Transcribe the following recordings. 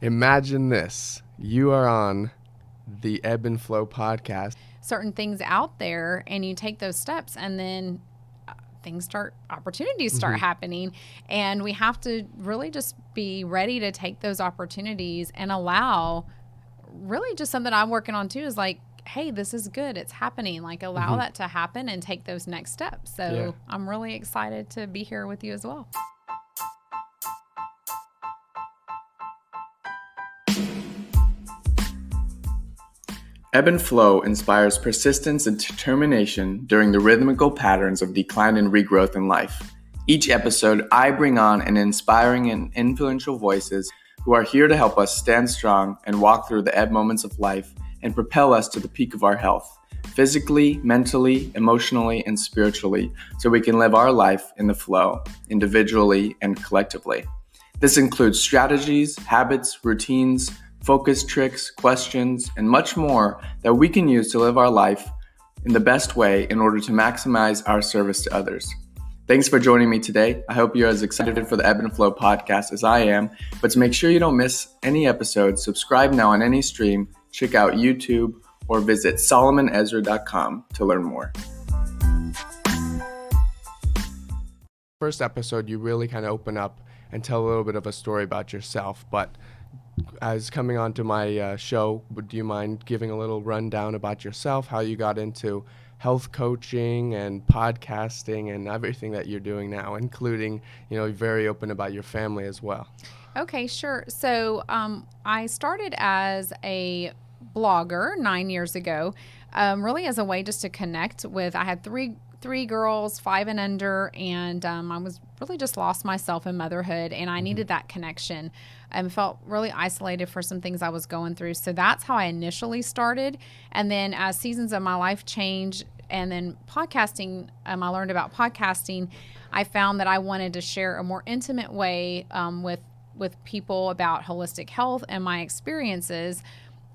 Imagine this. You are on the Ebb and Flow podcast. Certain things out there, and you take those steps, and then opportunities start happening. And we have to really just be ready to take those opportunities and allow, really just something I'm working on too is like, hey, this is good. It's happening. Like allow that to happen and take those next steps. So I'm really excited to be here with you as well. Ebb and Flow inspires persistence and determination during the rhythmical patterns of decline and regrowth in life. Each episode, I bring on an inspiring and influential voices who are here to help us stand strong and walk through the ebb moments of life and propel us to the peak of our health, physically, mentally, emotionally, and spiritually, so we can live our life in the flow, individually and collectively. This includes strategies, habits, routines, focus tricks, questions, and much more that we can use to live our life in the best way in order to maximize our service to others. Thanks for joining me today. I hope you're as excited for the Ebb and Flow podcast as I am, but to make sure you don't miss any episodes, subscribe now on any stream, check out YouTube, or visit solomonezra.com to learn more. First episode, you really kind of open up and tell a little bit of a story about yourself, but as coming onto my show, do you mind giving a little rundown about yourself, how you got into health coaching and podcasting and everything that you're doing now, including, you're very open about your family as well? Okay, sure. So I started as a blogger 9 years ago, really as a way just to connect with, I had three girls, 5 and under, and I was really just lost myself in motherhood, and I needed that connection and felt really isolated for some things I was going through. So that's how I initially started. And then as seasons of my life changed, and then podcasting, I learned about podcasting, I found that I wanted to share a more intimate way with people about holistic health and my experiences.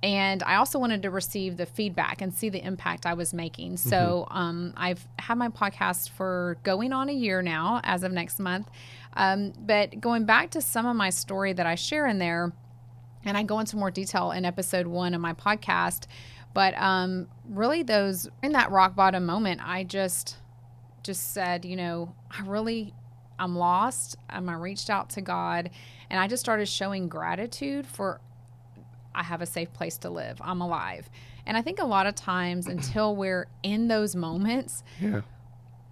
And I also wanted to receive the feedback and see the impact I was making. So I've had my podcast for going on a year now as of next month. But going back to some of my story that I share in there, and I go into more detail in episode 1 of my podcast, but really in that rock bottom moment, I just said, I'm lost. I reached out to God, and I just started showing gratitude for I have a safe place to live. I'm alive. And I think a lot of times until we're in those moments,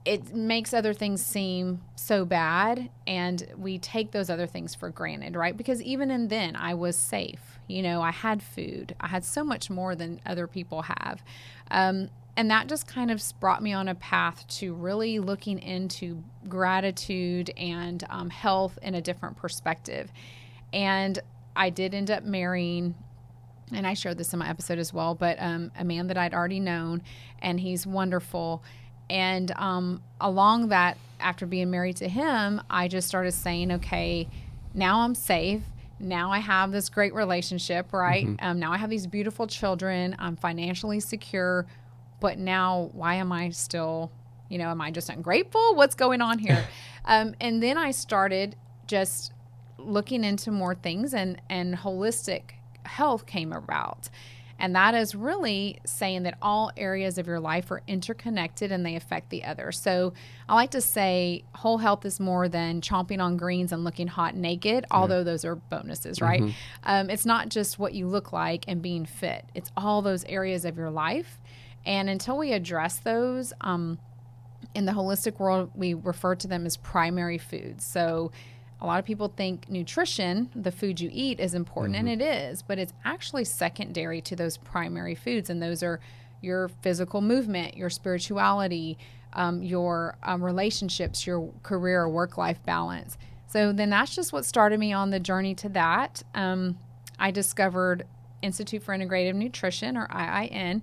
it makes other things seem so bad, and we take those other things for granted, right? Because even then I was safe. I had food. I had so much more than other people have. And that just kind of brought me on a path to really looking into gratitude and health in a different perspective. And I did end up marrying, and I shared this in my episode as well, but a man that I'd already known, and he's wonderful. And along that, after being married to him, I just started saying, okay, now I'm safe. Now I have this great relationship, right? Now I have these beautiful children. I'm financially secure. But now why am I still, am I just ungrateful? What's going on here? And then I started just looking into more things, and holistic health came about. And that is really saying that all areas of your life are interconnected and they affect the other. So I like to say whole health is more than chomping on greens and looking hot naked, although those are bonuses, right? It's not just what you look like and being fit. It's all those areas of your life. And until we address those, in the holistic world, we refer to them as primary foods. So a lot of people think nutrition, the food you eat, is important, and it is, but it's actually secondary to those primary foods. And those are your physical movement, your spirituality, your relationships, your career or work-life balance. So then that's just what started me on the journey to that. I discovered Institute for Integrative Nutrition, or IIN,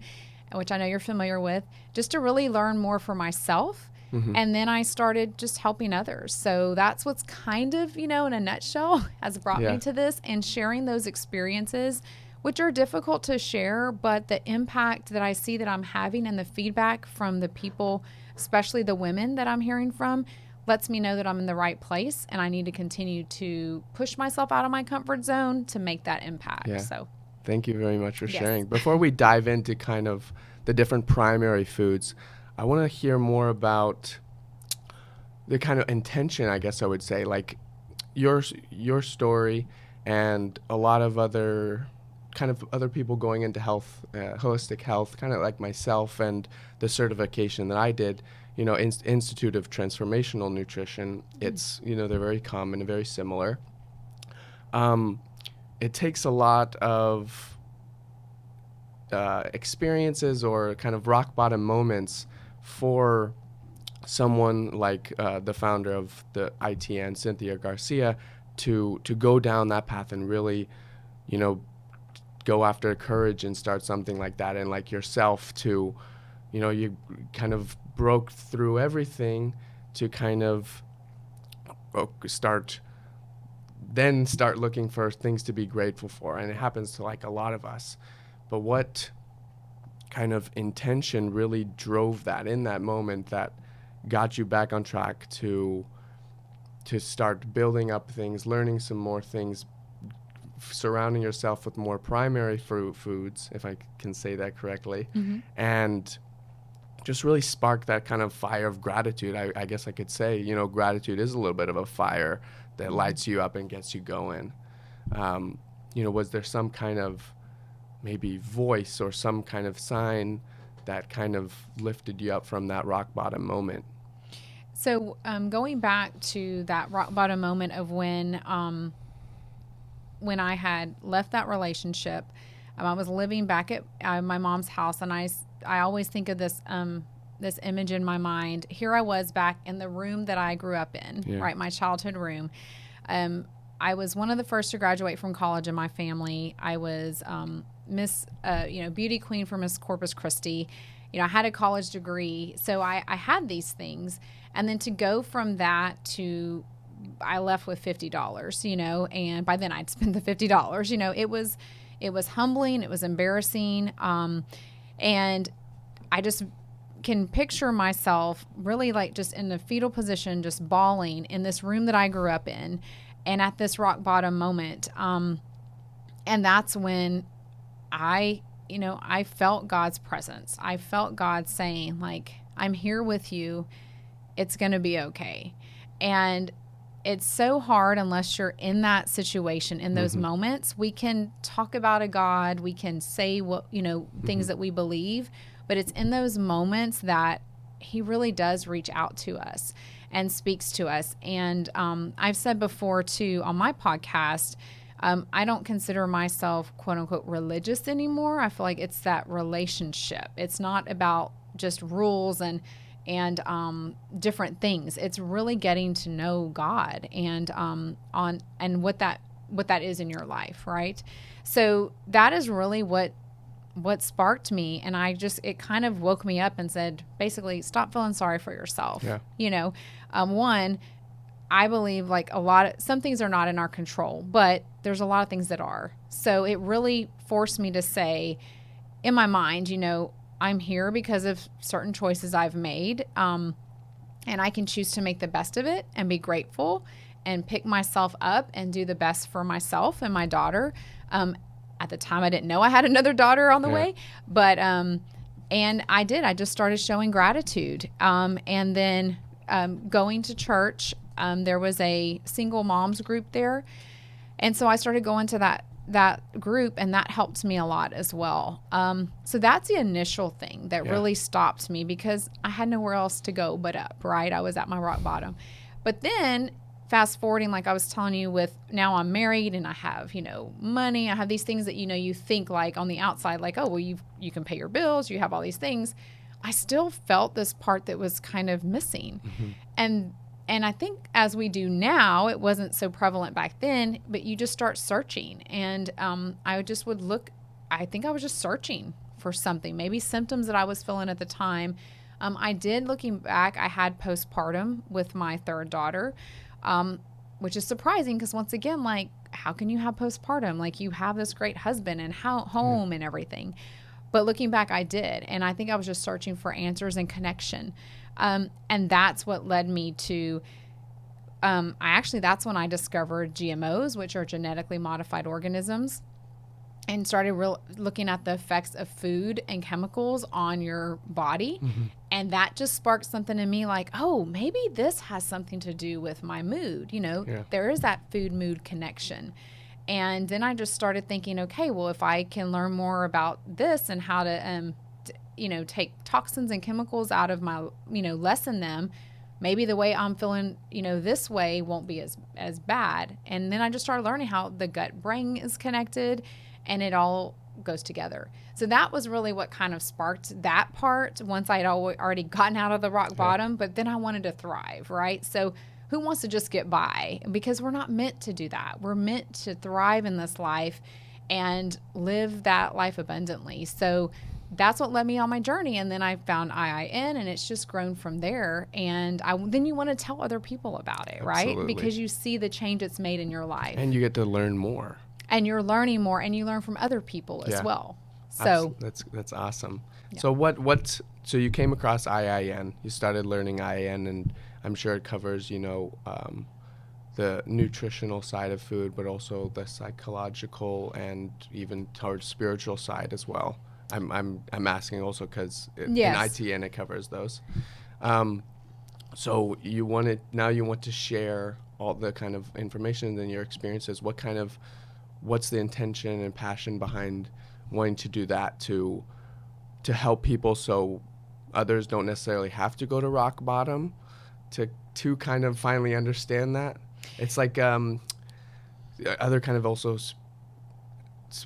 which I know you're familiar with, just to really learn more for myself. And then I started just helping others. So that's what's kind of, in a nutshell, has brought me to this, and sharing those experiences, which are difficult to share, but the impact that I see that I'm having and the feedback from the people, especially the women that I'm hearing from, lets me know that I'm in the right place, and I need to continue to push myself out of my comfort zone to make that impact. Yeah. So Thank you very much for Yes. sharing. Before we dive into kind of the different primary foods, I want to hear more about the kind of intention, I guess I would say, like your story and a lot of other people going into health, holistic health, kind of like myself, and the certification that I did, Institute of Transformational Nutrition. It's, they're very common and very similar. It takes a lot of experiences or kind of rock bottom moments for someone like the founder of the ITN, Cynthia Garcia, to go down that path and really, go after courage and start something like that. And like yourself to, you kind of broke through everything to kind of start looking for things to be grateful for. And it happens to like a lot of us. But what kind of intention really drove that in that moment that got you back on track to start building up things, learning some more things, surrounding yourself with more primary foods, if I can say that correctly, and just really spark that kind of fire of gratitude. I guess I could say, gratitude is a little bit of a fire that lights you up and gets you going. Was there some kind of maybe voice or some kind of sign that kind of lifted you up from that rock bottom moment? So going back to that rock bottom moment of when I had left that relationship, I was living back at my mom's house, and I always think of this this image in my mind. Here I was back in the room that I grew up in, right, my childhood room. I was one of the first to graduate from college in my family. I was Miss, beauty queen for Miss Corpus Christi. I had a college degree, so I had these things. And then to go from that to, I left with $50, and by then I'd spent the $50. It was humbling, it was embarrassing, and I just can picture myself really like just in the fetal position, just bawling in this room that I grew up in, and at this rock bottom moment. And that's when I felt God's presence. I felt God saying, like, I'm here with you. It's going to be okay. And it's so hard unless you're in that situation, in those moments. We can talk about a God. We can say what, things that we believe, but it's in those moments that he really does reach out to us and speaks to us. And I've said before too, on my podcast, I don't consider myself quote unquote religious anymore. I feel like it's that relationship. It's not about just rules and different things. It's really getting to know God and what that is in your life, right? So that is really what sparked me, and it kind of woke me up and said, basically, stop feeling sorry for yourself. Yeah. One, I believe like some things are not in our control, but there's a lot of things that are. So it really forced me to say, in my mind, I'm here because of certain choices I've made, and I can choose to make the best of it and be grateful and pick myself up and do the best for myself and my daughter. At the time, I didn't know I had another daughter on the way, but and I did. I just started showing gratitude, and then going to church. There was a single moms group there, and so I started going to that group, and that helped me a lot as well. So that's the initial thing that really stopped me, because I had nowhere else to go but up, right? I was at my rock bottom. But then fast forwarding, like I was telling you, with now I'm married and I have, money, I have these things that, you think like on the outside, like, oh, well, you can pay your bills, you have all these things. I still felt this part that was kind of missing. And I think as we do now, it wasn't so prevalent back then, but you just start searching. And I just would look, I think I was just searching for something, maybe symptoms that I was feeling at the time. I did, looking back, I had postpartum with my third daughter, which is surprising because once again, like, how can you have postpartum? Like, you have this great husband and home and everything. But looking back, I did. And I think I was just searching for answers and connection. And that's what led me to, that's when I discovered GMOs, which are genetically modified organisms, and started looking at the effects of food and chemicals on your body. Mm-hmm. And that just sparked something in me like, oh, maybe this has something to do with my mood. There is that food mood connection. And then I just started thinking, okay, well, if I can learn more about this and how to, take toxins and chemicals out of my, lessen them, maybe the way I'm feeling, this way won't be as bad. And then I just started learning how the gut brain is connected and it all goes together. So that was really what kind of sparked that part once I'd already gotten out of the rock bottom, but then I wanted to thrive, right? So who wants to just get by? Because we're not meant to do that. We're meant to thrive in this life and live that life abundantly. So that's what led me on my journey. And then I found IIN, and it's just grown from there. And then you want to tell other people about it, Absolutely. Right? Because you see the change it's made in your life. And you get to learn more. And you're learning more, and you learn from other people as well. So that's awesome. Yeah. So so you came across IIN, you started learning IIN, and I'm sure it covers, the nutritional side of food, but also the psychological and even towards spiritual side as well. I'm asking also because in ITN it covers those. So you want to share all the kind of information and your experiences. What's the intention and passion behind wanting to do that to help people so others don't necessarily have to go to rock bottom to kind of finally understand that? It's like other kind of also,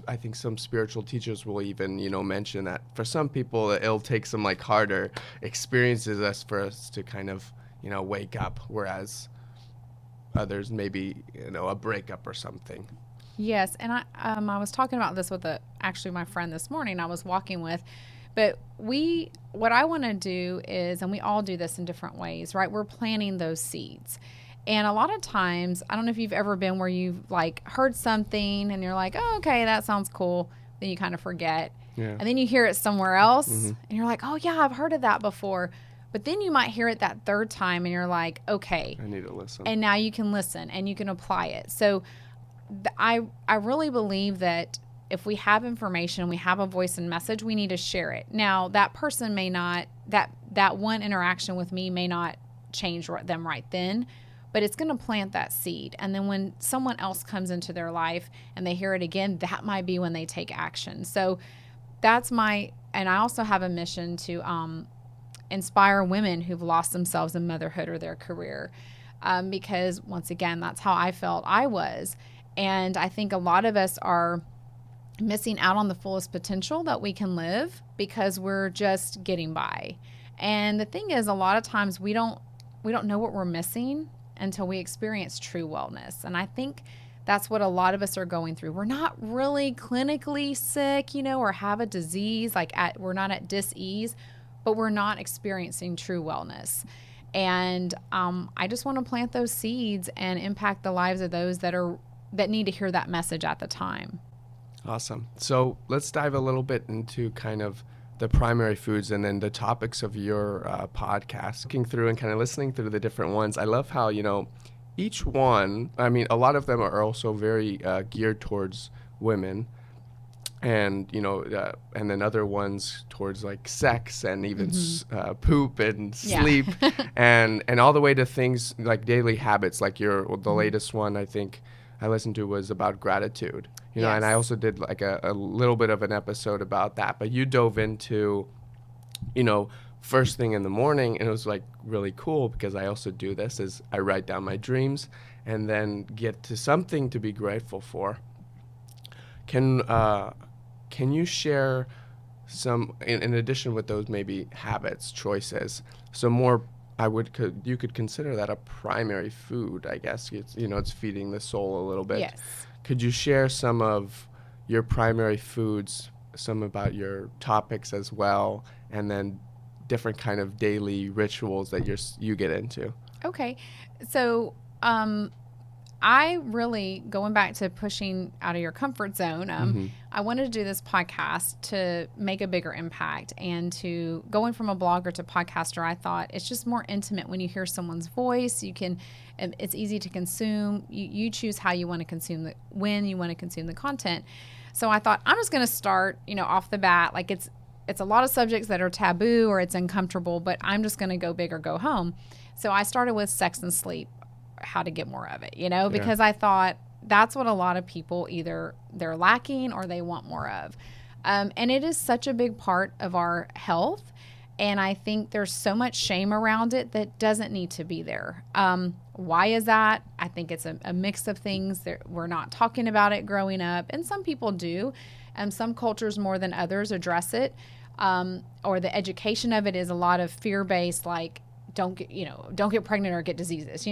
I think some spiritual teachers will even, mention that for some people it'll take some like harder experiences for us to kind of, wake up, whereas others maybe, a breakup or something. Yes, and I was talking about this with actually my friend this morning I was walking with, but what I want to do is, and we all do this in different ways, right? We're planting those seeds. And a lot of times, I don't know if you've ever been where you've like heard something and you're like, oh, okay, that sounds cool. Then you kind of forget. Yeah. And then you hear it somewhere else and you're like, oh yeah, I've heard of that before. But then you might hear it that third time and you're like, okay. I need to listen. And now you can listen and you can apply it. So I really believe that if we have information, we have a voice and message, we need to share it. Now, that person may not, that one interaction with me may not change them right then, but it's going to plant that seed. And then when someone else comes into their life and they hear it again, that might be when they take action. So that's and I also have a mission to inspire women who've lost themselves in motherhood or their career. Because once again, that's how I felt I was. And I think a lot of us are missing out on the fullest potential that we can live because we're just getting by. And the thing is, a lot of times we don't know what we're missing until we experience true wellness. And I think that's what a lot of us are going through. We're not really clinically sick, or have a disease, we're not at dis-ease, but we're not experiencing true wellness. And I just want to plant those seeds and impact the lives of those that need to hear that message at the time. Awesome. So let's dive a little bit into kind of the primary foods and then the topics of your podcast. Looking through and kind of listening through the different ones, I love how, each one, I mean, a lot of them are also very geared towards women and, and then other ones towards like sex and even poop and sleep and all the way to things like daily habits, like the latest one I think I listened to was about gratitude, and I also did like a little bit of an episode about that, but you dove into, first thing in the morning, and it was like really cool because I also do this is I write down my dreams and then get to something to be grateful for. Can you share some, in addition with those maybe habits, choices, some more? You could consider that a primary food, I guess. It's feeding the soul a little bit. Yes. Could you share some of your primary foods, some about your topics as well, and then different kind of daily rituals that you get into? Okay. So I really, going back to pushing out of your comfort zone, I wanted to do this podcast to make a bigger impact, and to going from a blogger to podcaster. I thought it's just more intimate when you hear someone's voice. It's easy to consume. You choose how you want to consume when you want to consume the content. So I thought I'm just going to start, off the bat. Like it's a lot of subjects that are taboo or it's uncomfortable, but I'm just going to go big or go home. So I started with sex and sleep, how to get more of it, because I thought that's what a lot of people either they're lacking or they want more of. And it is such a big part of our health. And I think there's so much shame around it that doesn't need to be there. Why is that? I think it's a mix of things. We're not talking about it growing up. And some people do. Some cultures more than others address it. Or the education of it is a lot of fear-based, like don't get pregnant or get diseases,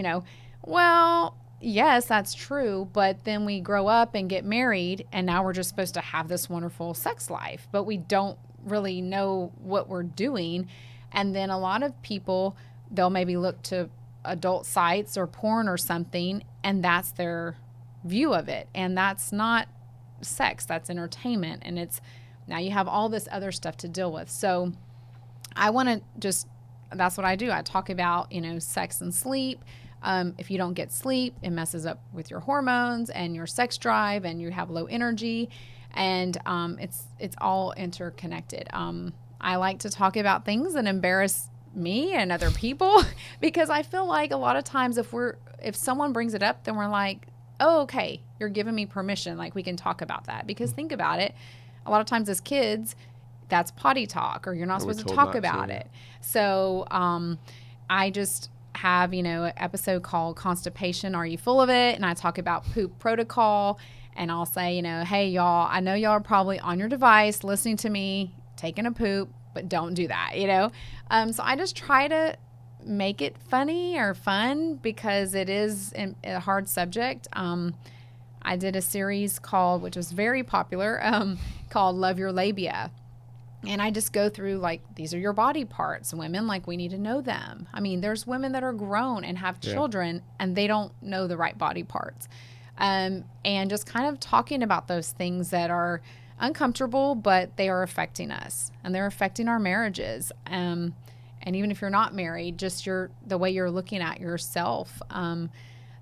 Well, yes, that's true. But then we grow up and get married, and now we're just supposed to have this wonderful sex life, but we don't really know what we're doing. And then a lot of people, they'll maybe look to adult sites or porn or something, and that's their view of it. And that's not sex, that's entertainment. And now you have all this other stuff to deal with. So I want to that's what I do. I talk about, sex and sleep. If you don't get sleep, it messes up with your hormones and your sex drive, and you have low energy, and it's all interconnected. I like to talk about things that embarrass me and other people because I feel like a lot of times if someone brings it up, then we're like, oh, okay, you're giving me permission. Like we can talk about that, because think about it. A lot of times as kids, that's potty talk, or you're not supposed to talk about it. So I just have, an episode called Constipation. Are you full of it? And I talk about poop protocol, and I'll say, hey, y'all, I know y'all are probably on your device listening to me taking a poop, but don't do that, So I just try to make it funny or fun, because it is a hard subject. I did a series which was very popular, called Love Your Labia. And I just go through, like, these are your body parts. Women, like, we need to know them. I mean, there's women that are grown and have children, and they don't know the right body parts. And just kind of talking about those things that are uncomfortable, but they are affecting us, and they're affecting our marriages. And even if you're not married, just the way you're looking at yourself.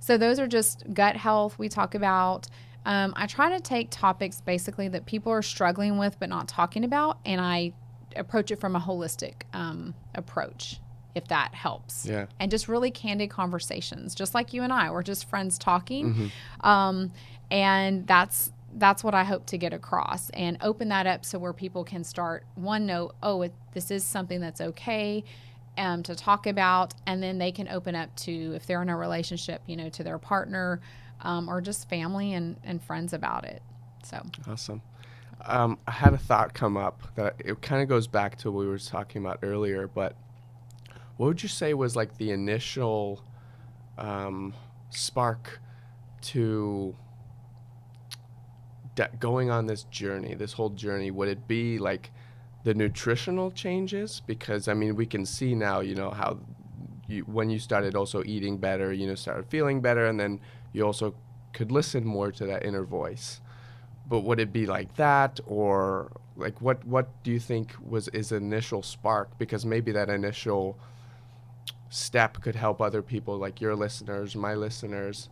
So those are just gut health we talk about. I try to take topics basically that people are struggling with but not talking about, and I approach it from a holistic approach, if that helps. Yeah. And just really candid conversations, just like you and I. We're just friends talking. And that's what I hope to get across, and open that up so where people can start, this is something that's okay to talk about, and then they can open up to, if they're in a relationship, to their partner, or just family and friends about it. So awesome. I had a thought come up that it kind of goes back to what we were talking about earlier, but what would you say was like the initial spark to going on this whole journey? Would it be like the nutritional changes? Because I mean, we can see now, how when you started also eating better, started feeling better, and then you also could listen more to that inner voice. But would it be like that, or like what do you think is the initial spark? Because maybe that initial step could help other people, like your listeners, my listeners.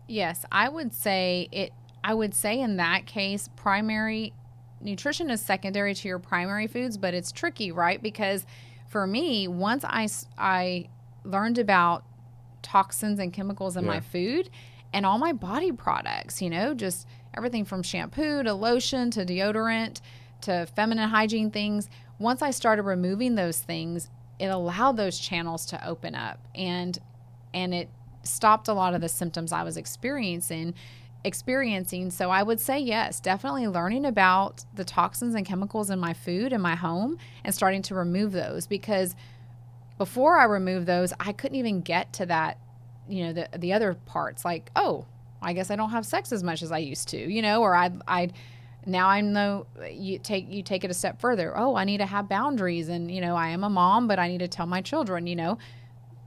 Yes, I would say in that case, primary nutrition is secondary to your primary foods, but it's tricky, right? Because for me, once I learned about toxins and chemicals in my food and all my body products, just everything from shampoo to lotion to deodorant to feminine hygiene things. Once I started removing those things, it allowed those channels to open up, and it stopped a lot of the symptoms I was experiencing. So I would say yes, definitely learning about the toxins and chemicals in my food in my home and starting to remove those, because before I removed those, I couldn't even get to that, the other parts, like, oh, I guess I don't have sex as much as I used to, or now I know you take it a step further. Oh, I need to have boundaries, and I am a mom, but I need to tell my children,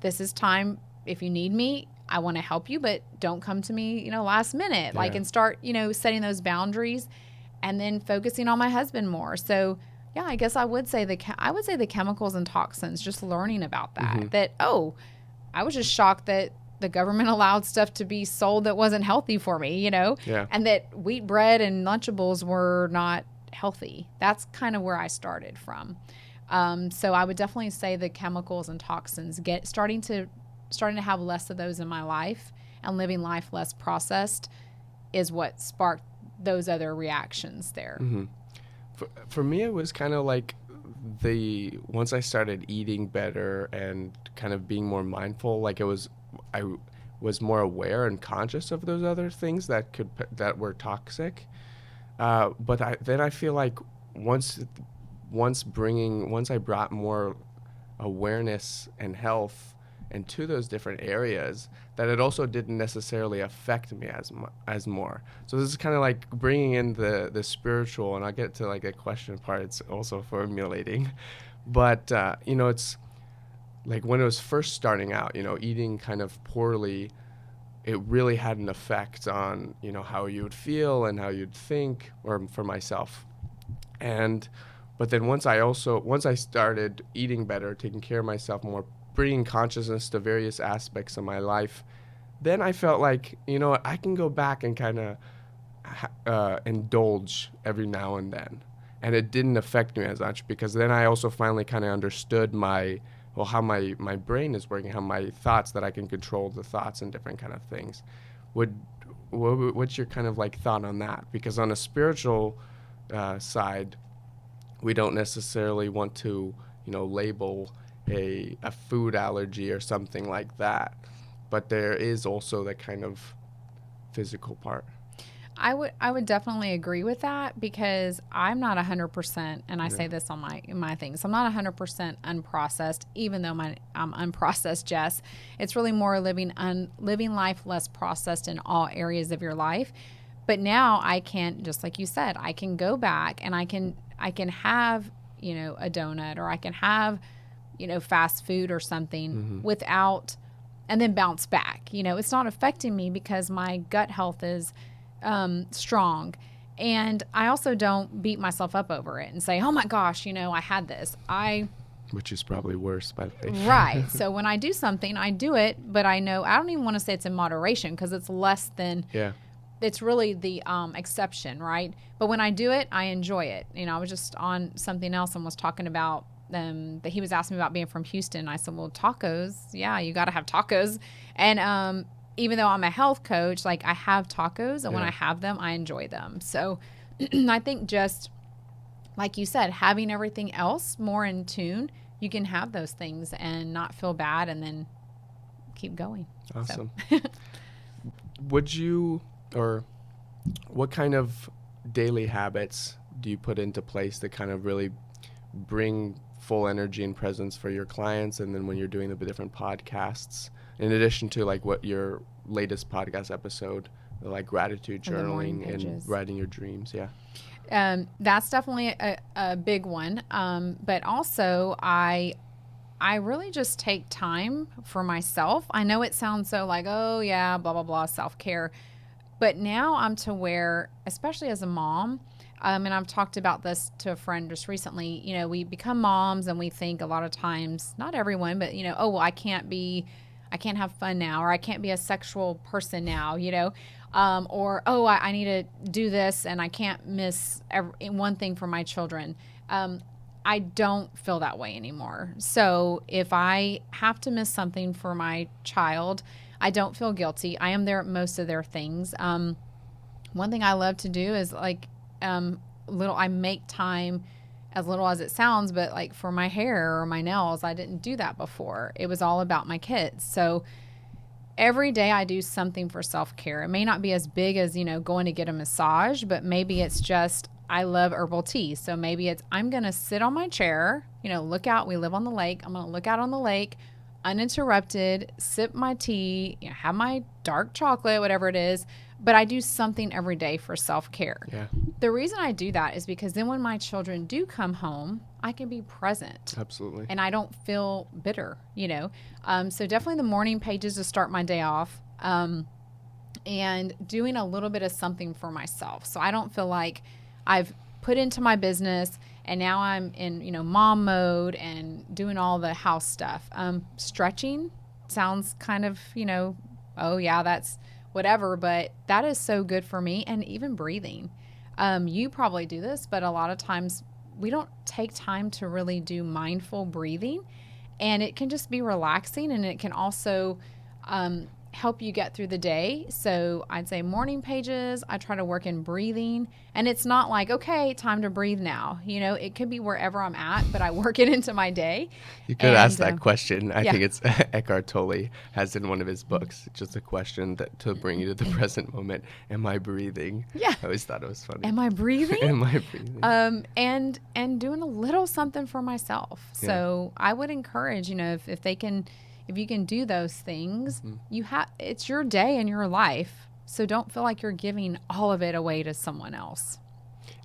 this is time. If you need me, I want to help you, but don't come to me, last minute, and start, setting those boundaries and then focusing on my husband more. So yeah, I guess I would say the chemicals and toxins, just learning about that, I was just shocked that the government allowed stuff to be sold that wasn't healthy for me, and that wheat bread and Lunchables were not healthy. That's kind of where I started from. So I would definitely say the chemicals and toxins starting to have less of those in my life and living life less processed is what sparked those other reactions there. Mm-hmm. For me, it was kind of like once I started eating better and kind of being more mindful, I was more aware and conscious of those other things that were toxic. But I feel like once I brought more awareness and health into those different areas, that it also didn't necessarily affect me as more. So this is kind of like bringing in the spiritual, and I'll get to like a question part. It's also formulating, but it's like when it was first starting out, eating kind of poorly, it really had an effect on how you would feel and how you'd think, or for myself. But then once I started eating better, taking care of myself more, bringing consciousness to various aspects of my life, then I felt like, I can go back and kind of indulge every now and then. And it didn't affect me as much, because then I also finally kind of understood how my brain is working, how my thoughts, that I can control the thoughts and different kind of things. What's your kind of like thought on that? Because on a spiritual side, we don't necessarily want to, label a food allergy or something like that. But there is also the kind of physical part. I would definitely agree with that, because I'm not 100%, and I say this on my things, I'm not 100% unprocessed, even though I'm unprocessed Jess. It's really more living life less processed in all areas of your life. But now I can, just like you said, I can go back and I can have, a donut, or I can have, fast food or something without, and then bounce back. It's not affecting me because my gut health is strong. And I also don't beat myself up over it and say, oh my gosh, I had this. Which is probably worse, by the way. Right. So when I do something, I do it, but I know, I don't even want to say it's in moderation, because it's less than, it's really the exception, right? But when I do it, I enjoy it. I was just on something else and was talking about that he was asking me about being from Houston. I said, well, tacos, yeah, you got to have tacos. And even though I'm a health coach, I have tacos, and when I have them, I enjoy them. So I think, just like you said, having everything else more in tune, you can have those things and not feel bad, and then keep going. Awesome. So. What kind of daily habits do you put into place to kind of really bring full energy and presence for your clients, and then when you're doing the different podcasts, in addition to what your latest podcast episode, gratitude journaling and writing your dreams? That's definitely a big one. But also I really just take time for myself. I know it sounds so oh yeah, blah, blah, blah, self-care. But now I'm to where, especially as a mom, and I've talked about this to a friend just recently, we become moms and we think a lot of times, not everyone, but, oh, well, I can't have fun now, or I can't be a sexual person now, or, oh, I need to do this and I can't miss one thing for my children. I don't feel that way anymore. So if I have to miss something for my child, I don't feel guilty. I am there at most of their things. One thing I love to do is I make time, as little as it sounds, but for my hair or my nails, I didn't do that before. It was all about my kids. So every day I do something for self-care. It may not be as big as, going to get a massage, but maybe it's just, I love herbal tea. So maybe it's, I'm going to sit on my chair, look out. We live on the lake. I'm going to look out on the lake, uninterrupted, sip my tea, have my dark chocolate, whatever it is. But I do something every day for self-care. Yeah. The reason I do that is because then when my children do come home, I can be present. Absolutely. And I don't feel bitter, So definitely the morning pages to start my day off. And doing a little bit of something for myself. So I don't feel like I've put into my business and now I'm in, mom mode and doing all the house stuff. Stretching sounds kind of, oh yeah, that's whatever, but that is so good for me. And even breathing. You probably do this, but a lot of times we don't take time to really do mindful breathing, and it can just be relaxing, and it can also help you get through the day. So I'd say morning pages, I try to work in breathing, and it's not like, okay, time to breathe now. It could be wherever I'm at, but I work it into my day. You could ask that question. I yeah. think it's Eckhart Tolle has in one of his books, just a question that to bring you to the present moment. Am I breathing? Yeah. I always thought it was funny. Am I breathing? Am I breathing? And doing a little something for myself. So I would encourage, if you can do those things, it's your day and your life. So don't feel like you're giving all of it away to someone else.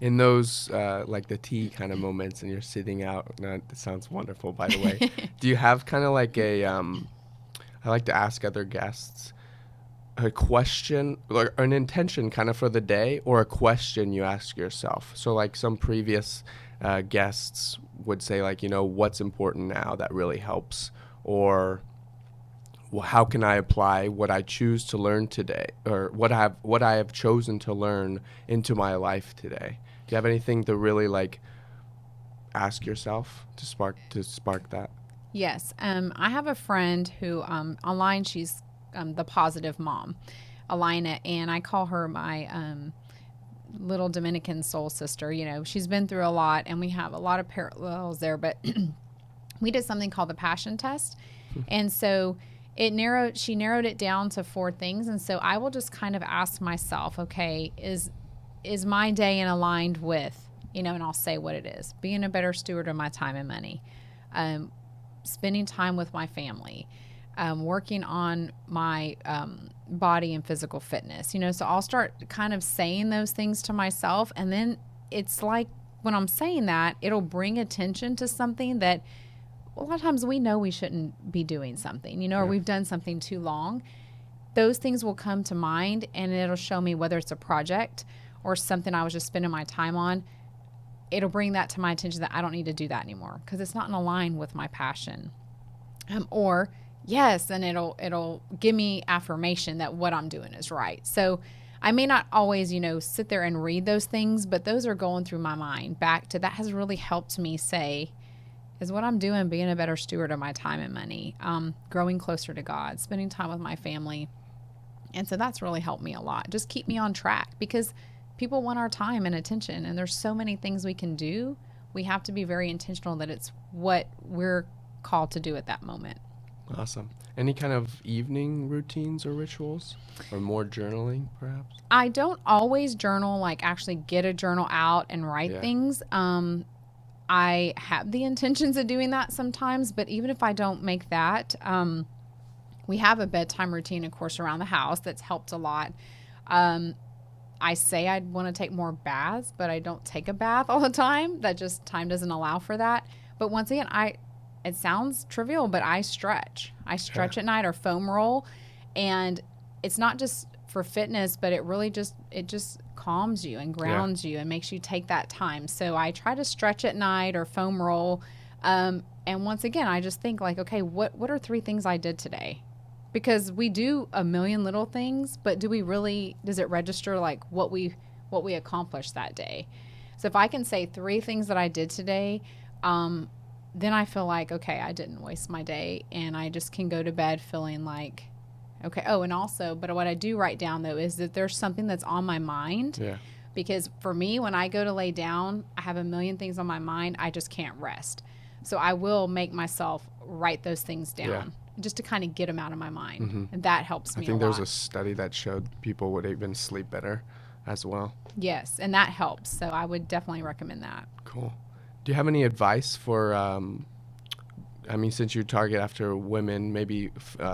In those, like the tea kind of moments and you're sitting out, that sounds wonderful, by the way. Do you have kind of like I like to ask other guests a question or an intention kind of for the day, or a question you ask yourself? So like some previous guests would say, like, what's important now that really helps? Or how can I apply what I choose to learn today, or what I have chosen to learn into my life today? Do you have anything to really like ask yourself to spark that? Yes. I have a friend who online, she's the positive mom, Alina, and I call her my little Dominican soul sister. She's been through a lot, and we have a lot of parallels there, but we did something called the passion test. And so she narrowed it down to 4 things. And so I will just kind of ask myself, okay, is my day in aligned with, and I'll say what it is: being a better steward of my time and money, spending time with my family, working on my body and physical fitness, so I'll start kind of saying those things to myself. And then it's like when I'm saying that, it'll bring attention to something that a lot of times we know we shouldn't be doing something, or we've done something too long. Those things will come to mind, and it'll show me whether it's a project or something I was just spending my time on. It'll bring that to my attention that I don't need to do that anymore because it's not in line with my passion. Or yes, and it'll give me affirmation that what I'm doing is right. So I may not always, sit there and read those things, but those are going through my mind back to that has really helped me say, is what I'm doing being a better steward of my time and money, growing closer to God, spending time with my family. And so that's really helped me a lot. Just keep me on track, because people want our time and attention, and there's so many things we can do. We have to be very intentional that it's what we're called to do at that moment. Awesome. Any kind of evening routines or rituals, or more journaling perhaps? I don't always journal, like actually get a journal out and write things. I have the intentions of doing that sometimes, but even if I don't make that, we have a bedtime routine, of course, around the house that's helped a lot. I say I'd want to take more baths, but I don't take a bath all the time. That just time doesn't allow for that. But once again, it sounds trivial, but I stretch. I stretch at night or foam roll, and it's not just for fitness, but it just calms you and grounds you and makes you take that time. So I try to stretch at night or foam roll. And once again, I just think like, okay, what are 3 things I did today? Because we do a million little things, but does it register like what we accomplished that day? So if I can say 3 things that I did today, then I feel like, okay, I didn't waste my day, and I just can go to bed feeling like, okay. Oh, and also, but what I do write down though is that there's something that's on my mind. Yeah. Because for me, when I go to lay down, I have a million things on my mind. I just can't rest. So I will make myself write those things down just to kind of get them out of my mind. Mm-hmm. And that helps me a lot. I think there's a study that showed people would even sleep better as well. Yes, and that helps. So I would definitely recommend that. Cool. Do you have any advice for, since you target after women, maybe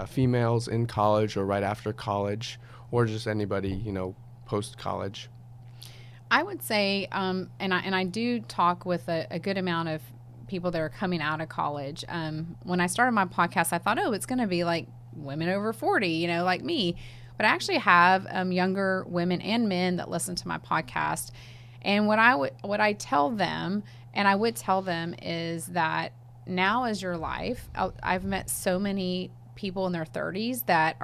females in college or right after college, or just anybody, post-college? I would say, and I do talk with a good amount of people that are coming out of college. When I started my podcast, I thought, oh, it's going to be like women over 40, like me. But I actually have younger women and men that listen to my podcast. And what I tell them, and I would tell them, is that now is your life. I've met so many people in their 30s that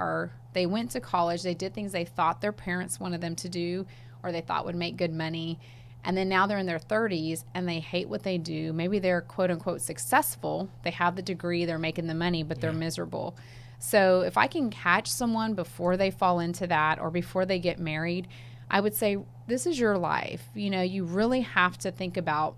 they went to college, they did things they thought their parents wanted them to do or they thought would make good money. And then now they're in their 30s and they hate what they do. Maybe they're quote unquote successful. They have the degree, they're making the money, but they're miserable. So if I can catch someone before they fall into that or before they get married, I would say, this is your life. You really have to think about,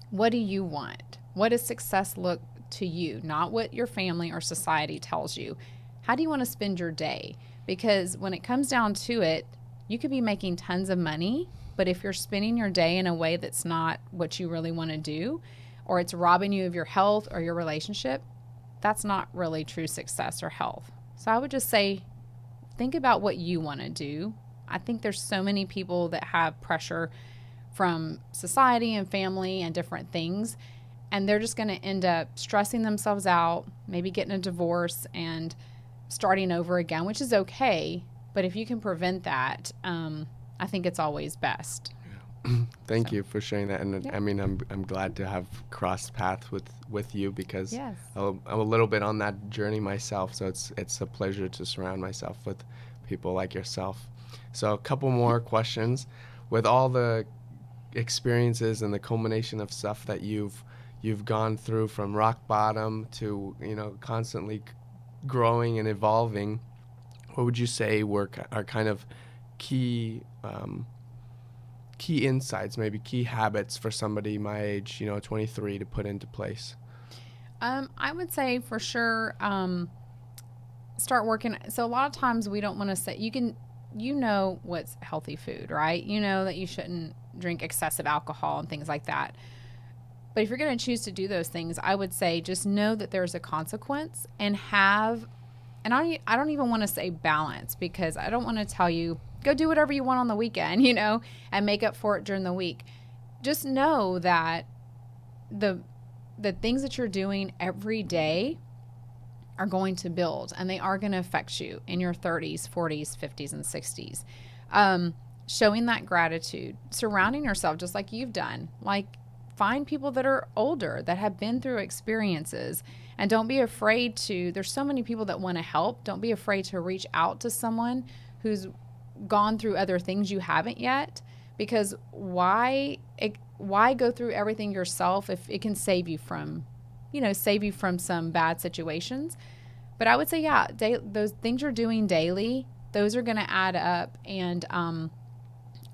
what do you want? What does success look to you? Not what your family or society tells you. How do you want to spend your day? Because when it comes down to it, you could be making tons of money, but if you're spending your day in a way that's not what you really want to do, or it's robbing you of your health or your relationship, that's not really true success or health. So I would just say, think about what you want to do. I think there's so many people that have pressure from society and family and different things, and they're just going to end up stressing themselves out, maybe getting a divorce and starting over again, which is okay. But if you can prevent that, I think it's always best. Thank you for sharing that. And I mean, I'm glad to have crossed paths with you, because I'm a little bit on that journey myself. So it's a pleasure to surround myself with people like yourself. So a couple more questions. With all the experiences and the culmination of stuff that you've gone through, from rock bottom to constantly growing and evolving, what would you say are kind of key insights, maybe key habits for somebody my age, 23, to put into place? I would say for sure, start working. So a lot of times we don't want to say, what's healthy food, right? You know that you shouldn't drink excessive alcohol and things like that. But if you're going to choose to do those things, I would say just know that there's a consequence, and I don't even want to say balance, because I don't want to tell you, go do whatever you want on the weekend, and make up for it during the week. Just know that the things that you're doing every day are going to build, and they are going to affect you in your 30s, 40s, 50s, and 60s. Showing that gratitude, surrounding yourself just like you've done. Like, find people that are older, that have been through experiences, and don't be afraid to, there's so many people that want to help. Don't be afraid to reach out to someone who's gone through other things you haven't yet, because why go through everything yourself if it can save you from some bad situations. But I would say, those things you're doing daily, those are going to add up. And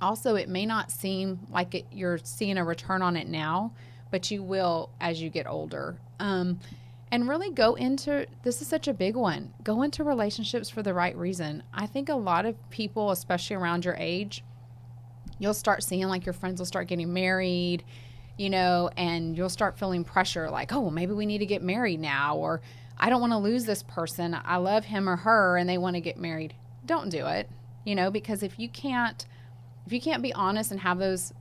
also, it may not seem like you're seeing a return on it now, but you will as you get older. And really this is such a big one, go into relationships for the right reason. I think a lot of people, especially around your age, you'll start seeing like your friends will start getting married, and you'll start feeling pressure like, oh, well, maybe we need to get married now, or I don't want to lose this person. I love him or her and they want to get married. Don't do it, because if you can't be honest and have those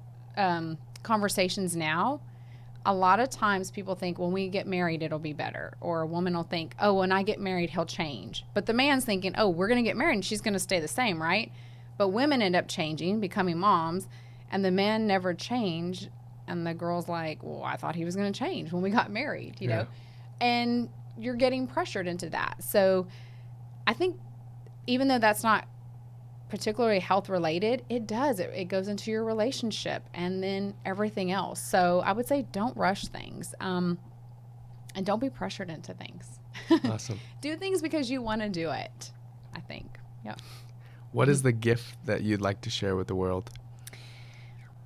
conversations now, a lot of times people think when we get married, it'll be better. Or a woman will think, oh, when I get married, he'll change. But the man's thinking, oh, we're going to get married and she's going to stay the same, right? But women end up changing, becoming moms, and the men never change. And the girl's like, well, I thought he was going to change when we got married, know? And you're getting pressured into that. So I think even though that's not particularly health related, it does. It goes into your relationship and then everything else. So I would say don't rush things, and don't be pressured into things. Awesome. Do things because you want to do it, I think. Yeah. What is the gift that you'd like to share with the world?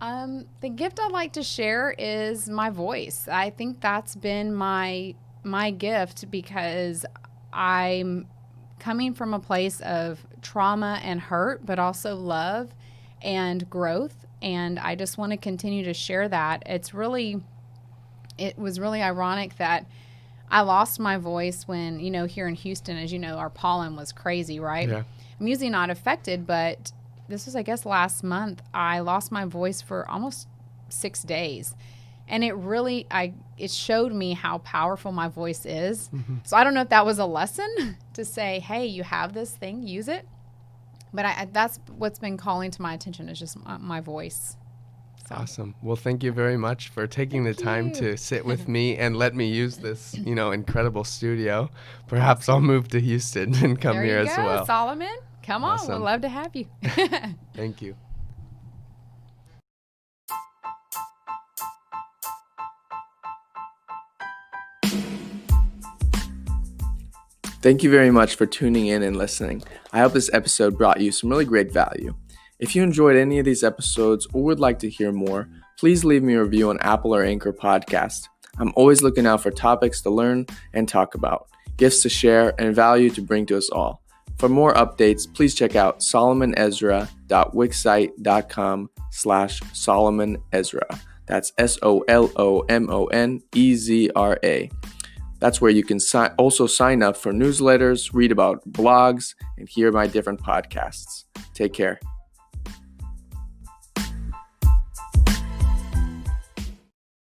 The gift I'd like to share is my voice. I think that's been my gift, because I'm coming from a place of trauma and hurt, but also love and growth. And I just want to continue to share that. It was really ironic that I lost my voice when, here in Houston, as you know, our pollen was crazy, right? Yeah. I'm usually not affected, but this was, I guess, last month, I lost my voice for almost 6 days. And it showed me how powerful my voice is. So I don't know if that was a lesson to say, hey, you have this thing, use it. But that's what's been calling to my attention is just my voice. So. Awesome. Well, thank you very much for taking the time to sit with me and let me use this, incredible studio. Perhaps I'll move to Houston and come here as well. Solomon. Come Awesome. on. We'd love to have you. Thank you. Thank you very much for tuning in and listening. I hope this episode brought you some really great value. If you enjoyed any of these episodes or would like to hear more, please leave me a review on Apple or Anchor Podcast. I'm always looking out for topics to learn and talk about, gifts to share, and value to bring to us all. For more updates, please check out solomonezra.wixsite.com/Solomon Ezra. That's SOLOMONEZRA. That's where you can also sign up for newsletters, read about blogs, and hear my different podcasts. Take care.